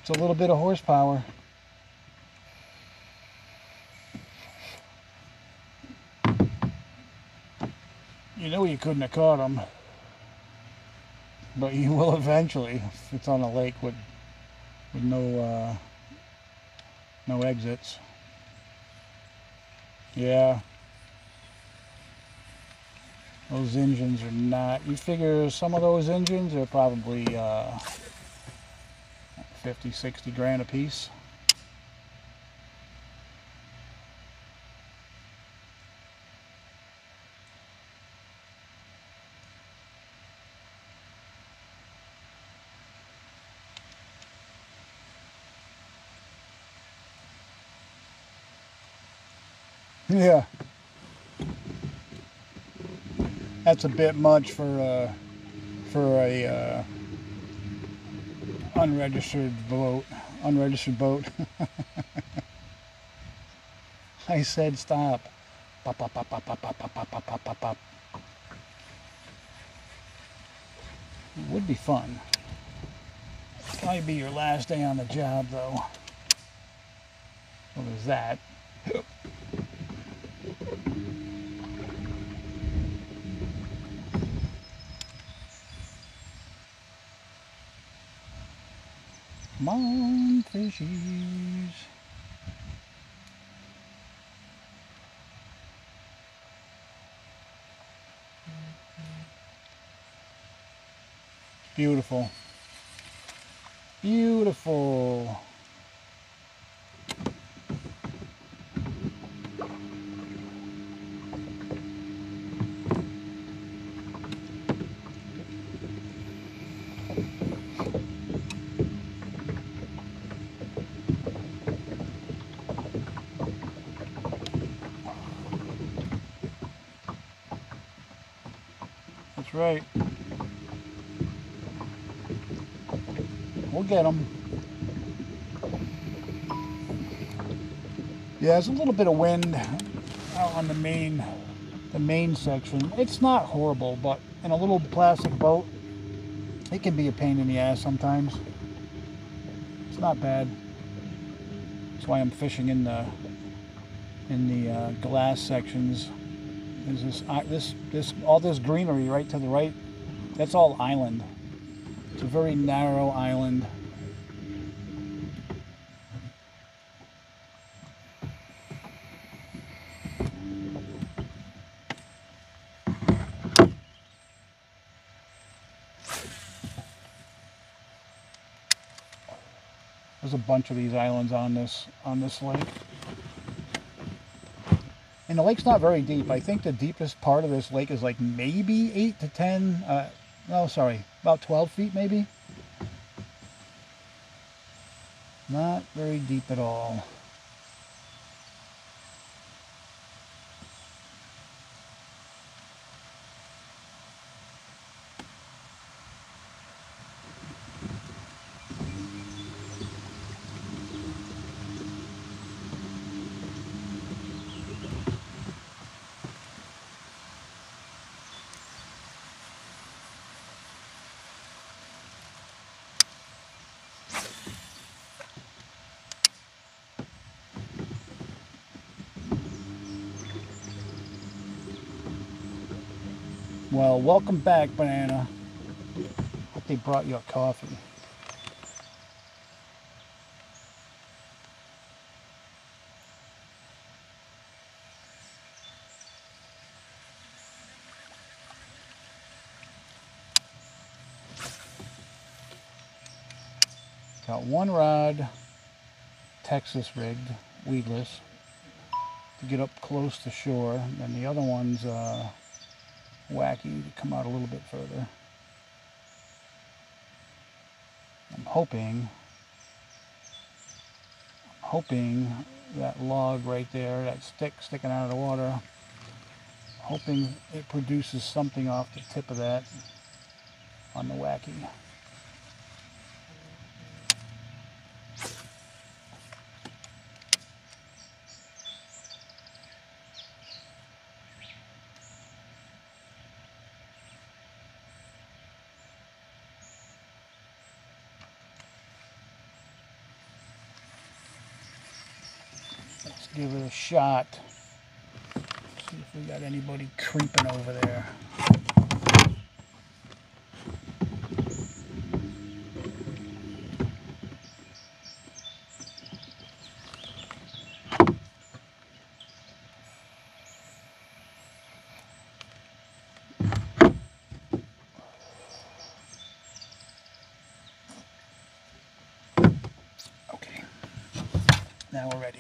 It's a little bit of horsepower. You know you couldn't have caught them, but you will eventually if it's on a lake with no exits. Yeah, those engines are not. You figure some of those engines are probably 50, 60 grand a piece. Yeah, that's a bit much for a unregistered boat. Unregistered boat. I said stop. Pop, pop, pop, pop, pop, pop, pop, pop, pop, pop, pop, pop. It would be fun. It'll probably be your last day on the job, though. Well, there's that. Come on, fishies. Beautiful. Beautiful. That's right. We'll get them. Yeah, there's a little bit of wind out on the main section. It's not horrible, but in a little plastic boat, it can be a pain in the ass sometimes. It's not bad. That's why I'm fishing in the glass sections. There's all this greenery right to the right. That's all island. It's a very narrow island. There's a bunch of these islands on this lake. And the lake's not very deep. I think the deepest part of this lake is like maybe 8 to 10, no, sorry, about 12 feet maybe. Not very deep at all. Well, welcome back, Banana. Hope they brought you a coffee. Got one rod, Texas rigged, weedless, to get up close to shore, and the other one's wacky to come out a little bit further. I'm hoping that log right there, that stick sticking out of the water, hoping it produces something off the tip of that on the wacky. give it a shot. See if we got anybody creeping over there. Okay, now we're ready.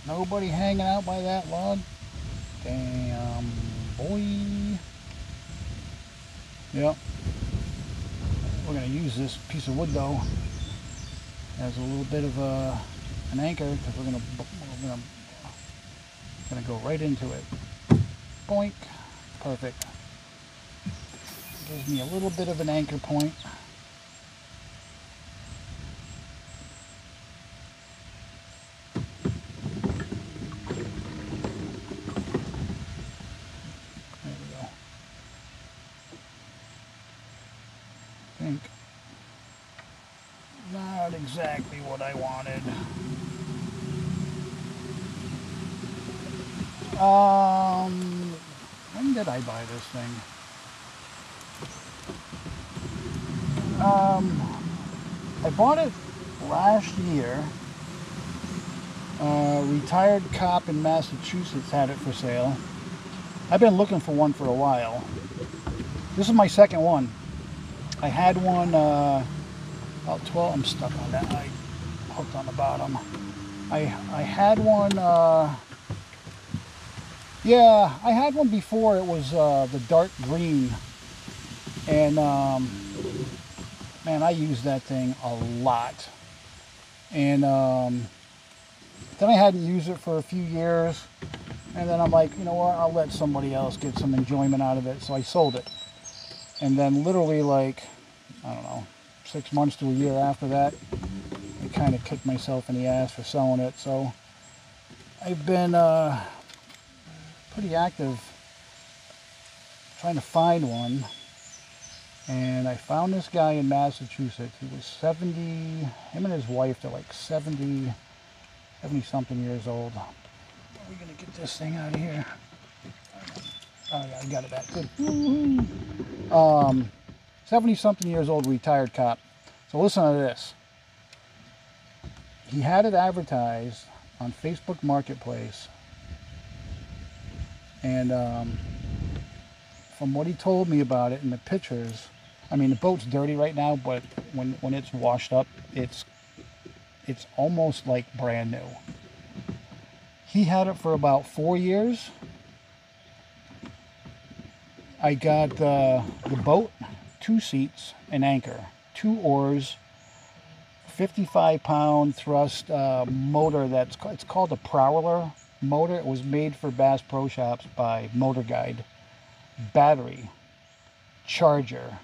Nobody hanging out by that log. Damn, boy. Yep. We're gonna use this piece of wood though as a little bit of an anchor, because we're gonna go right into it. Boink. Perfect. Gives me a little bit of an anchor point. Not exactly what I wanted. When did I buy this thing? I bought it last year. Retired cop in Massachusetts had it for sale. I've been looking for one for a while. This is my second one. I had one about 12. I'm stuck on that. I hooked on the bottom. I had one. Yeah, I had one before. It was the dark green, and man, I used that thing a lot. And then I hadn't used it for a few years, and then I'm like, you know what? I'll let somebody else get some enjoyment out of it. So I sold it, and then literally like, I don't know, 6 months to a year after that, I kind of kicked myself in the ass for selling it. So I've been pretty active trying to find one, and I found this guy in Massachusetts. He was 70, him and his wife, they're like 70 something years old. How are we gonna get this thing out of here? Oh yeah, I got it back, good. 70 something years old, retired cop. So listen to this. He had it advertised on Facebook Marketplace, and from what he told me about it in the pictures, I mean, the boat's dirty right now, but when it's washed up, it's almost like brand new. He had it for about 4 years. I got the boat, 2 seats, an anchor, 2 oars, 55-pound thrust motor. It's called a Prowler motor. It was made for Bass Pro Shops by Motor Guide. Battery, charger,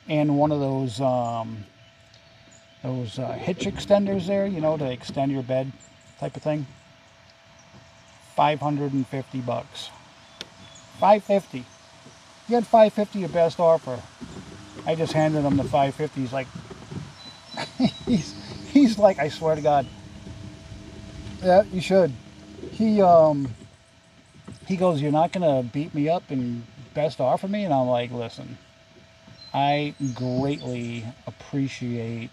and one of those hitch extenders there, you know, to extend your bed type of thing. 550 bucks. 550. You had 550 your best offer. I just handed him the 550. He's like, he's like, I swear to God. Yeah, you should. He goes, you're not gonna beat me up and best offer me? And I'm like, listen, I greatly appreciate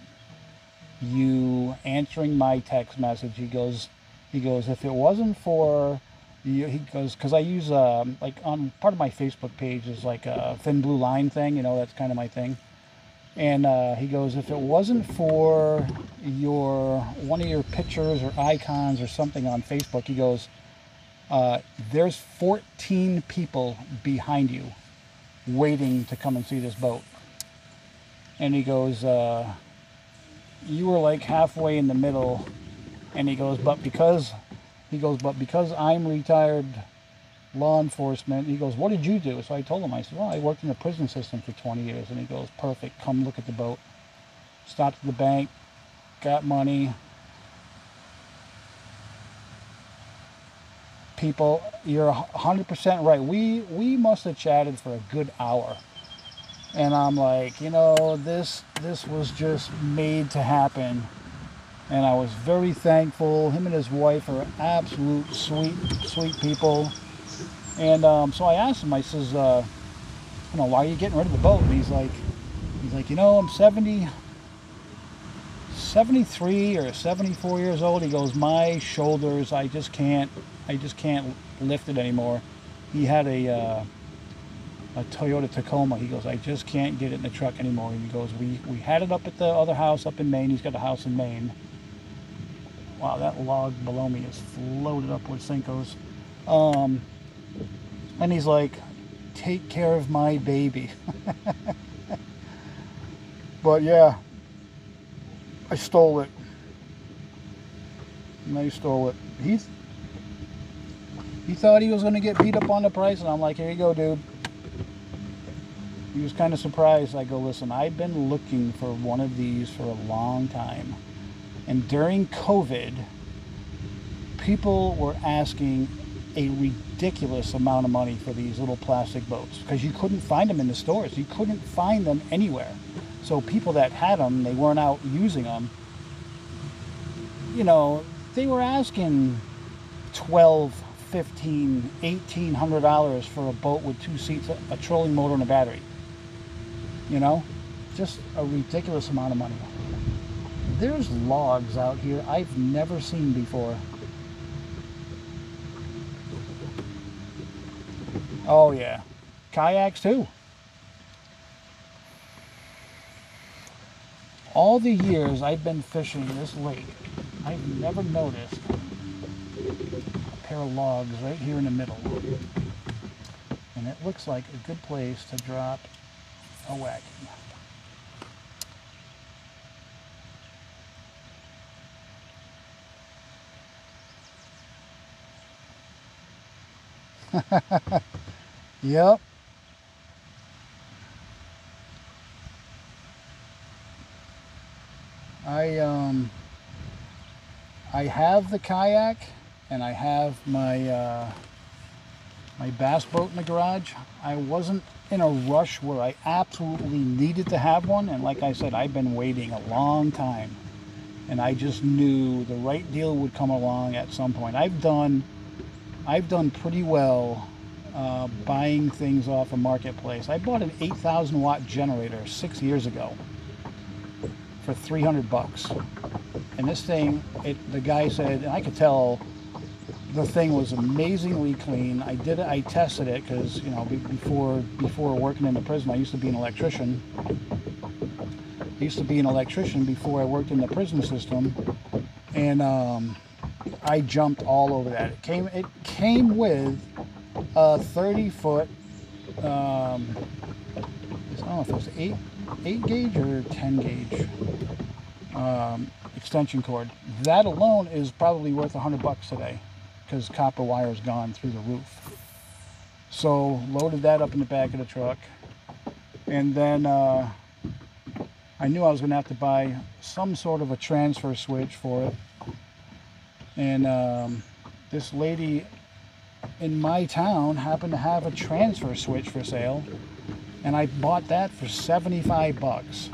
you answering my text message. He goes, if it wasn't for you, he goes, because I use like on part of my Facebook page is like a thin blue line thing, you know, that's kind of my thing. And he goes, if it wasn't for one of your pictures or icons or something on Facebook, he goes, there's 14 people behind you waiting to come and see this boat. And he goes, you were like halfway in the middle. And he goes, but because I'm retired law enforcement, he goes, what did you do? So I told him, I said, well, I worked in the prison system for 20 years. And he goes, perfect, come look at the boat. Stopped at the bank, got money. People, you're 100% right. We must have chatted for a good hour. And I'm like, you know, this was just made to happen. And I was very thankful. Him and his wife are absolute sweet people. And so I asked him, I says, you know, why are you getting rid of the boat? And he's like, you know, I'm 73 or 74 years old. He goes, my shoulders, I just can't lift it anymore. He had a Toyota Tacoma. He goes, I just can't get it in the truck anymore. And he goes, we had it up at the other house up in Maine. He's got a house in Maine. Wow, that log below me is floated up with Cinco's. And he's like, take care of my baby. But yeah, I stole it. And I stole it. He thought he was going to get beat up on the price, and I'm like, here you go, dude. He was kind of surprised. I go, listen, I've been looking for one of these for a long time. And during COVID, people were asking a ridiculous amount of money for these little plastic boats because you couldn't find them in the stores. You couldn't find them anywhere. So people that had them, they weren't out using them. You know, they were asking $12, $15, $1,800 for a boat with 2 seats, a trolling motor, and a battery. You know, just a ridiculous amount of money. There's logs out here I've never seen before. Oh yeah, kayaks too. All the years I've been fishing this lake, I've never noticed a pair of logs right here in the middle. And it looks like a good place to drop a wacky. Yep. I have the kayak and I have my my bass boat in the garage. I wasn't in a rush where I absolutely needed to have one, and like I said, I've been waiting a long time, and I just knew the right deal would come along at some point. I've done pretty well buying things off a marketplace. I bought an 8,000 watt generator 6 years ago for 300 bucks. And this thing, the guy said, and I could tell the thing was amazingly clean. I tested it because, you know, before working in the prison, I used to be an electrician. Before I worked in the prison system, and I jumped all over that. It came with a 30-foot, I don't know if it was 8 gauge or 10 gauge extension cord. That alone is probably worth 100 bucks today because copper wire is gone through the roof. So loaded that up in the back of the truck, and then I knew I was going to have to buy some sort of a transfer switch for it. And this lady in my town happened to have a transfer switch for sale, and I bought that for 75 bucks.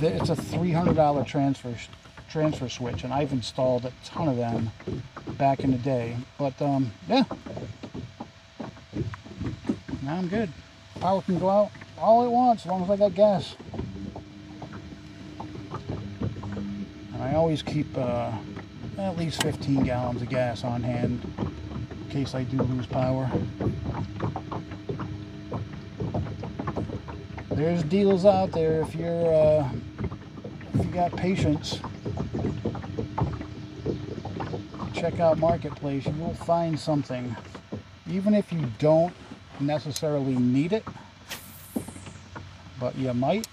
It's a $300 transfer switch, and I've installed a ton of them back in the day. But yeah, now I'm good. Power can go out all it wants as long as I got gas. And I always keep at least 15 gallons of gas on hand in case I do lose power. There's deals out there if you got patience. Check out Marketplace. You will find something, even if you don't necessarily need it, but you might,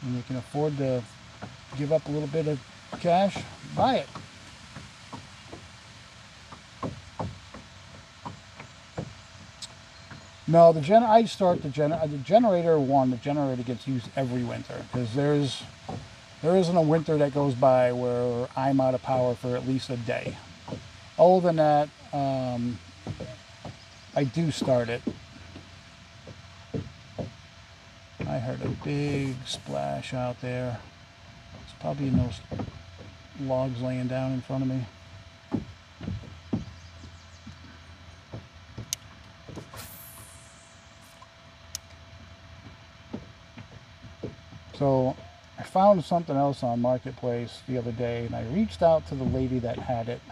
and you can afford to give up a little bit of cash, buy it. No, I start the generator one. The generator gets used every winter because there isn't a winter that goes by where I'm out of power for at least a day. Other than that, I do start it. I heard a big splash out there. It's probably in those logs laying down in front of me. So I found something else on Marketplace the other day, and I reached out to the lady that had it,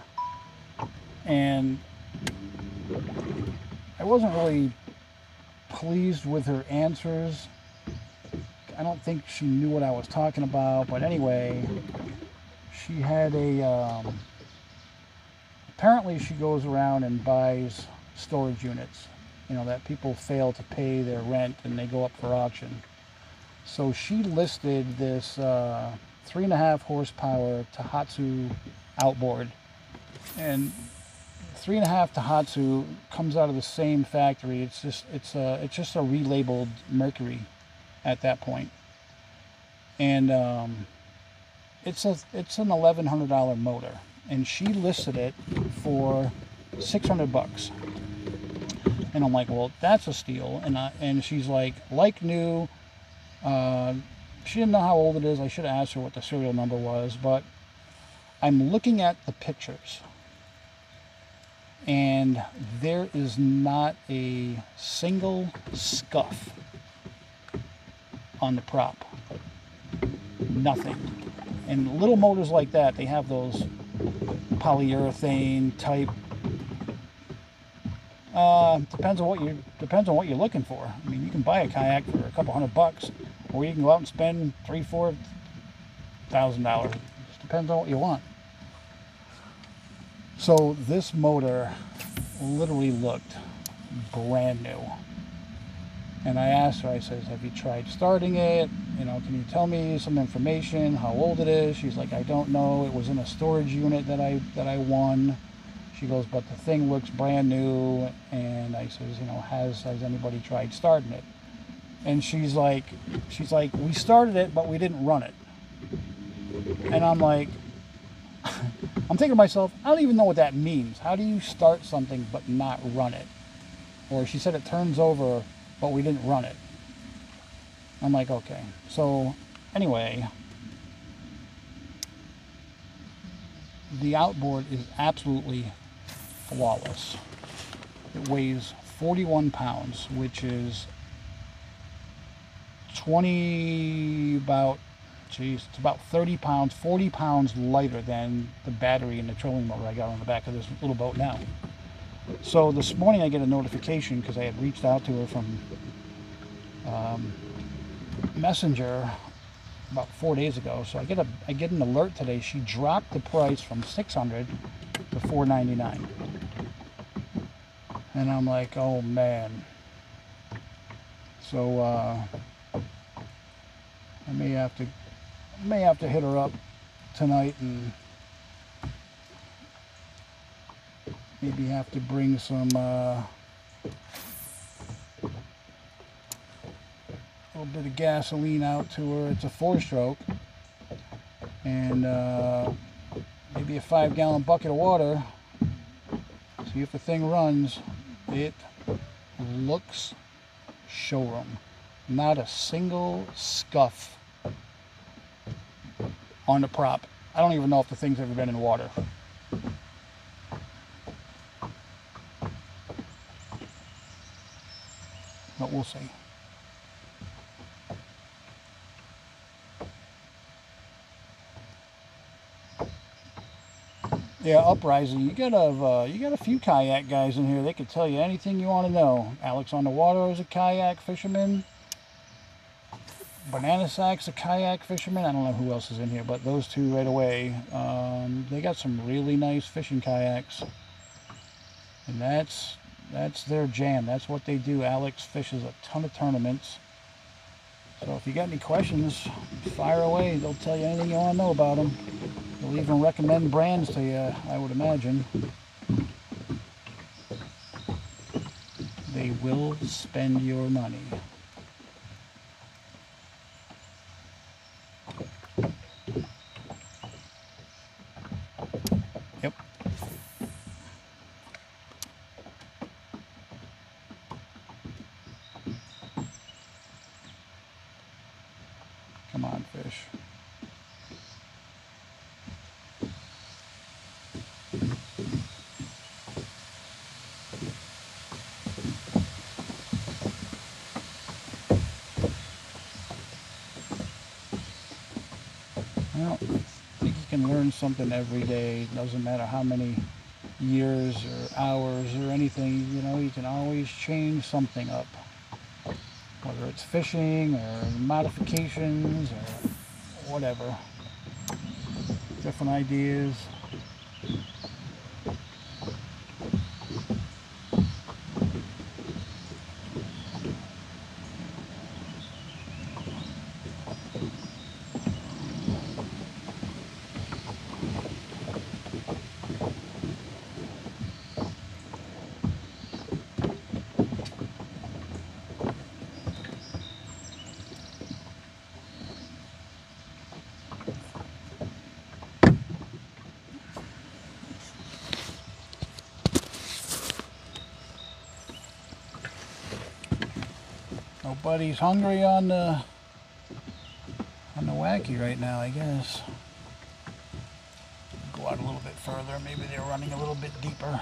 and I wasn't really pleased with her answers. I don't think she knew what I was talking about, but anyway, she had apparently she goes around and buys storage units, that people fail to pay their rent and they go up for auction. So she listed this 3.5 horsepower Tohatsu outboard, and 3.5 Tohatsu comes out of the same factory. It's just a relabeled Mercury at that point, and it's an $1,100 motor, and she listed it for 600 bucks. And I'm like, well, that's a steal. And she's like new. She didn't know how old it is. I should have asked her what the serial number was, but I'm looking at the pictures, and there is not a single scuff on the prop. Nothing. And little motors like that, they have those polyurethane type. Depends on what you're looking for. I mean, you can buy a kayak for a couple $100, or you can go out and spend $3,000-$4,000. Just depends on what you want. So this motor literally looked brand new. And I asked her, I says, have you tried starting it? Can you tell me some information, how old it is? She's like, I don't know. It was in a storage unit that I won. She goes, but the thing looks brand new. And I says, has anybody tried starting it? And she's like, we started it, but we didn't run it. And I'm like, I'm thinking to myself, I don't even know what that means. How do you start something but not run it? Or she said it turns over, but we didn't run it. I'm like, okay. So anyway, the outboard is absolutely flawless. It weighs 41 pounds, which is it's about 30 pounds, 40 pounds lighter than the battery and the trolling motor I got on the back of this little boat now. So this morning I get a notification because I had reached out to her from Messenger about 4 days ago. So I get an alert today. She dropped the price from $600 to $499, and I'm like, oh man. So I may have to hit her up tonight and maybe have to bring some little bit of gasoline out to her. It's a 4-stroke, and maybe a 5-gallon bucket of water. See if the thing runs. It looks showroom. Not a single scuff on the prop. I don't even know if the thing's ever been in water. But we'll see. Yeah, Uprising. You got a few kayak guys in here. They could tell you anything you want to know. Alex on the Water is a kayak fisherman. Banana Sack's a kayak fisherman. I don't know who else is in here, but those two right away. They got some really nice fishing kayaks, and that's their jam. That's what they do. Alex fishes a ton of tournaments. So if you got any questions, fire away. They'll tell you anything you want to know about them. They'll even recommend brands to you, I would imagine. They will spend your money. Yep. Come on, fish. Well, I think you can learn something every day. It doesn't matter how many years or hours or anything, you know, you can always change something up. Whether it's fishing or modifications or whatever. Different ideas. Nobody's hungry on the wacky right now, I guess. Go out a little bit further. Maybe they're running a little bit deeper.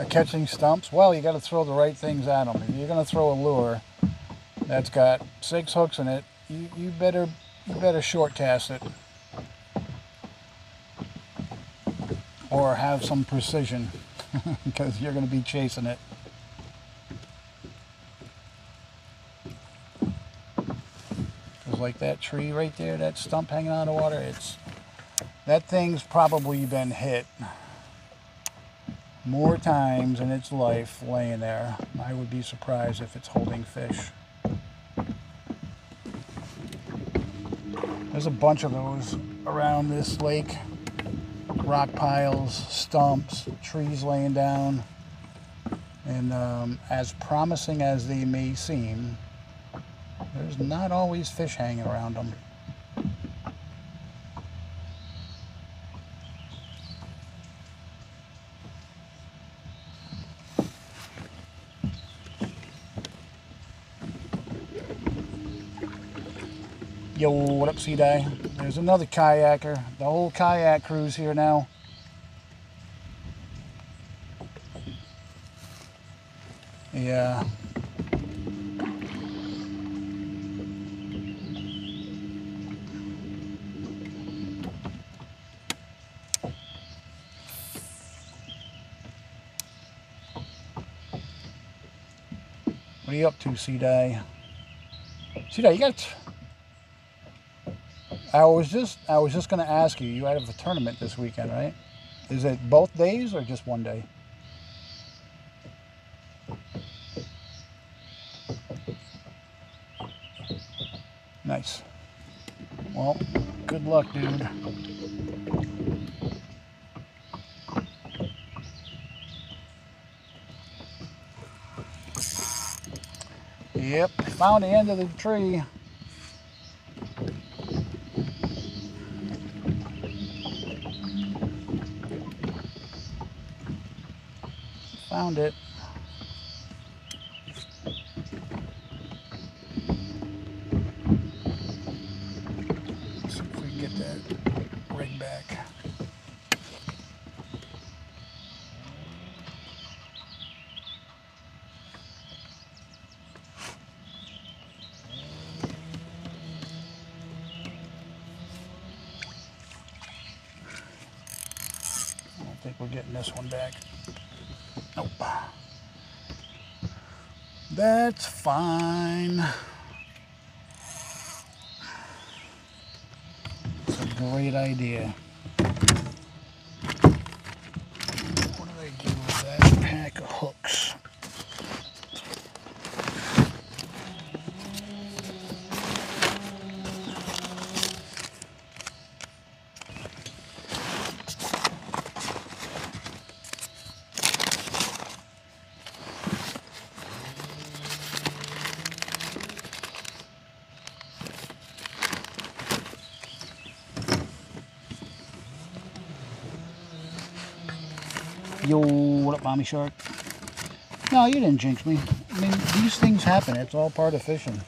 Catching stumps, well, you got to throw the right things at them. If you're going to throw a lure that's got 6 hooks in it, you better short cast it or have some precision because you're going to be chasing it. Because like that tree right there, that stump hanging out of the water, that thing's probably been hit more times in its life laying there. I would be surprised if it's holding fish. There's a bunch of those around this lake. Rock piles, stumps, trees laying down. And as promising as they may seem, there's not always fish hanging around them. Yo, what up, Sea Dye? There's another kayaker. The whole kayak crew's here now. Yeah. What are you up to, C-Dye? C-Dye, you got... I was just going to ask you, you have a tournament this weekend, right? Is it both days or just one day? Nice. Well, good luck, dude. Yep, found the end of the tree. Found it. Let's see if we can get that rig back. I don't think we're getting this one back. Nope. That's fine. It's a great idea. What did I do with that pack of hooks? Yo, what up, mommy shark? No, you didn't jinx me. I mean, these things happen. It's all part of fishing.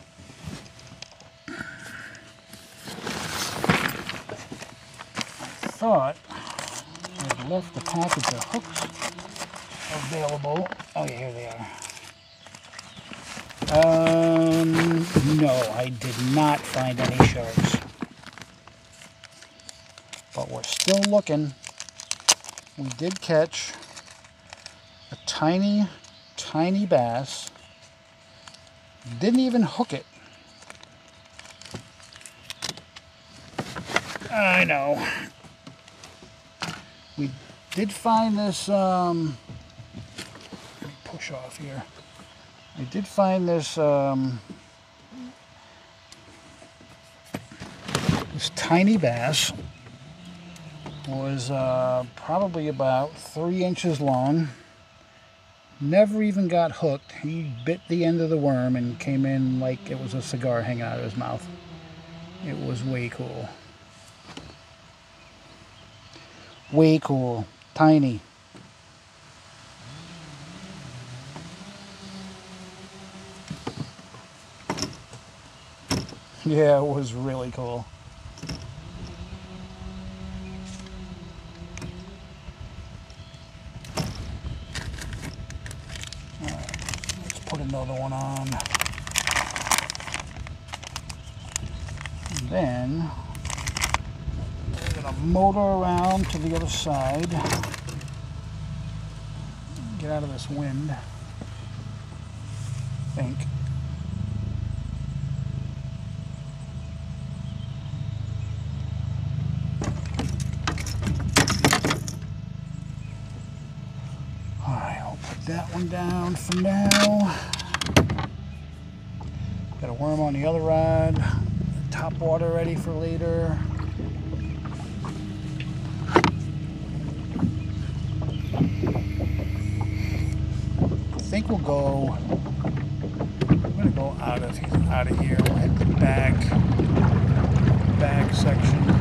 I thought I'd left the package of hooks available. Oh yeah, here they are. No, I did not find any sharks. But we're still looking. We did catch a tiny, tiny bass. Didn't even hook it. I know. We did find this, let me push off here. We did find this, this tiny bass. Was probably about 3 inches long. Never even got hooked. He bit the end of the worm and came in like it was a cigar hanging out of his mouth. It was way cool. Way cool. Tiny. Yeah, it was really cool. Put another one on. And then we're going to motor around to the other side. Get out of this wind, I think. That one down for now. Got a worm on the other rod. Top water ready for later. I think we'll go. I'm gonna go out of here. We'll hit the back section.